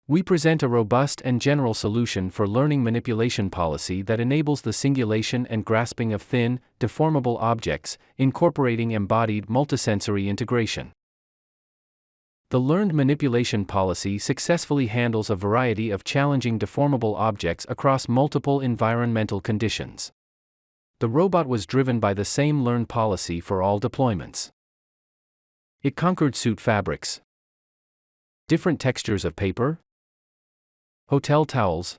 We present a robust and general solution for learning manipulation policy that enables the singulation and grasping of thin, deformable objects, incorporating embodied multisensory integration. The learned manipulation policy successfully handles a variety of challenging deformable objects across multiple environmental conditions. The robot was driven by the same learned policy for all deployments. It conquered suit fabrics, different textures of paper, hotel towels,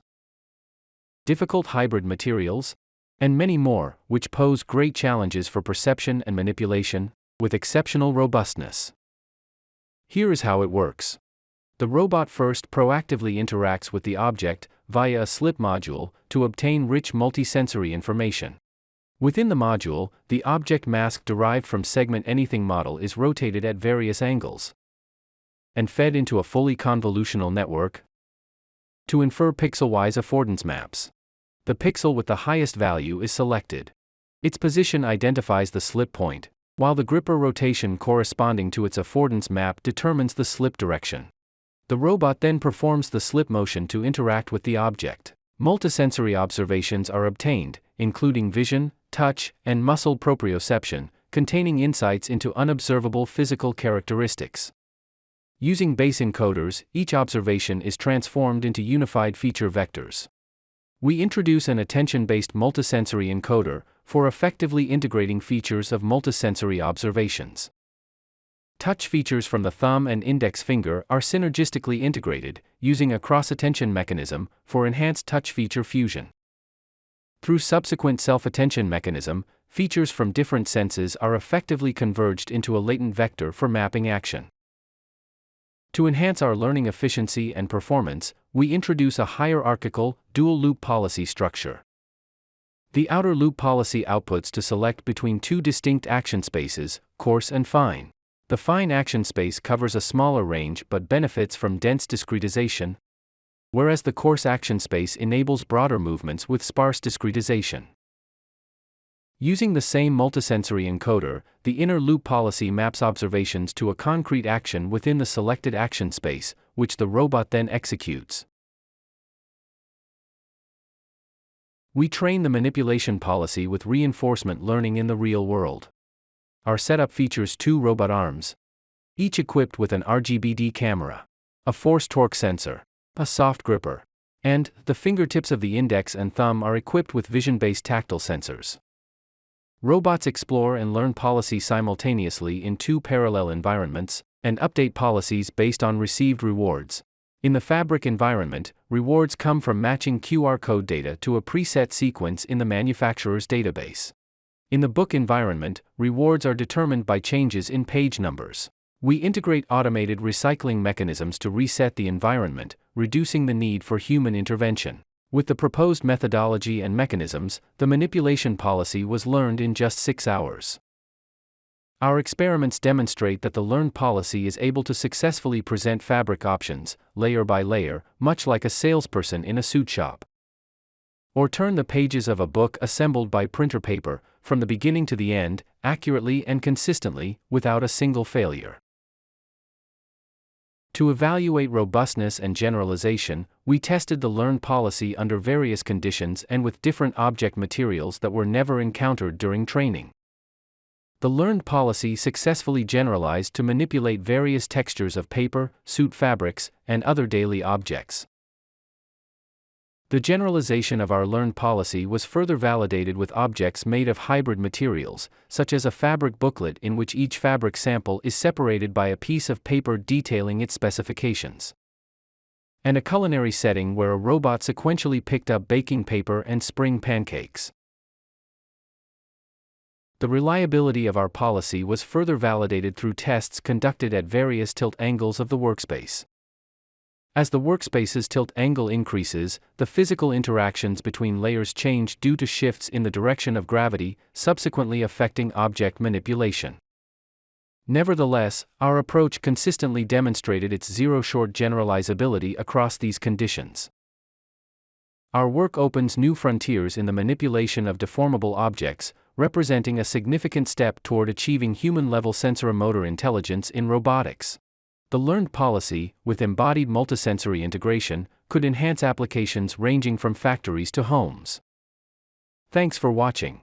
difficult hybrid materials, and many more, which pose great challenges for perception and manipulation, with exceptional robustness. Here is how it works. The robot first proactively interacts with the object via a slip module to obtain rich multisensory information. Within the module, the object mask derived from segment anything model is rotated at various angles and fed into a fully convolutional network to infer pixel-wise affordance maps. The pixel with the highest value is selected. Its position identifies the slip point, while the gripper rotation corresponding to its affordance map determines the slip direction. The robot then performs the slip motion to interact with the object. Multisensory observations are obtained, including vision, touch, and muscle proprioception, containing insights into unobservable physical characteristics. Using base encoders, each observation is transformed into unified feature vectors. We introduce an attention-based multisensory encoder for effectively integrating features of multisensory observations. Touch features from the thumb and index finger are synergistically integrated, using a cross-attention mechanism for enhanced touch feature fusion. Through subsequent self-attention mechanism, features from different senses are effectively converged into a latent vector for mapping action. To enhance our learning efficiency and performance, we introduce a hierarchical, dual-loop policy structure. The outer loop policy outputs to select between two distinct action spaces, coarse and fine. The fine action space covers a smaller range but benefits from dense discretization, whereas the coarse action space enables broader movements with sparse discretization. Using the same multisensory encoder, the inner loop policy maps observations to a concrete action within the selected action space, which the robot then executes. We train the manipulation policy with reinforcement learning in the real world. Our setup features two robot arms, each equipped with an RGBD camera, a force-torque sensor, a soft gripper, and the fingertips of the index and thumb are equipped with vision-based tactile sensors. Robots explore and learn policy simultaneously in two parallel environments, and update policies based on received rewards. In the fabric environment, rewards come from matching QR code data to a preset sequence in the manufacturer's database. In the book environment, rewards are determined by changes in page numbers. We integrate automated recycling mechanisms to reset the environment, reducing the need for human intervention. With the proposed methodology and mechanisms, the manipulation policy was learned in just 6 hours. Our experiments demonstrate that the learned policy is able to successfully present fabric options, layer by layer, much like a salesperson in a suit shop. Or turn the pages of a book assembled by printer paper, from the beginning to the end, accurately and consistently, without a single failure. To evaluate robustness and generalization, we tested the learned policy under various conditions and with different object materials that were never encountered during training. The learned policy successfully generalized to manipulate various textures of paper, suit fabrics, and other daily objects. The generalization of our learned policy was further validated with objects made of hybrid materials, such as a fabric booklet in which each fabric sample is separated by a piece of paper detailing its specifications, and a culinary setting where a robot sequentially picked up baking paper and spring pancakes. The reliability of our policy was further validated through tests conducted at various tilt angles of the workspace. As the workspace's tilt angle increases, the physical interactions between layers change due to shifts in the direction of gravity, subsequently affecting object manipulation. Nevertheless, our approach consistently demonstrated its zero-shot generalizability across these conditions. Our work opens new frontiers in the manipulation of deformable objects, representing a significant step toward achieving human-level sensoromotor intelligence in robotics. The learned policy, with embodied multisensory integration, could enhance applications ranging from factories to homes. Thanks for watching.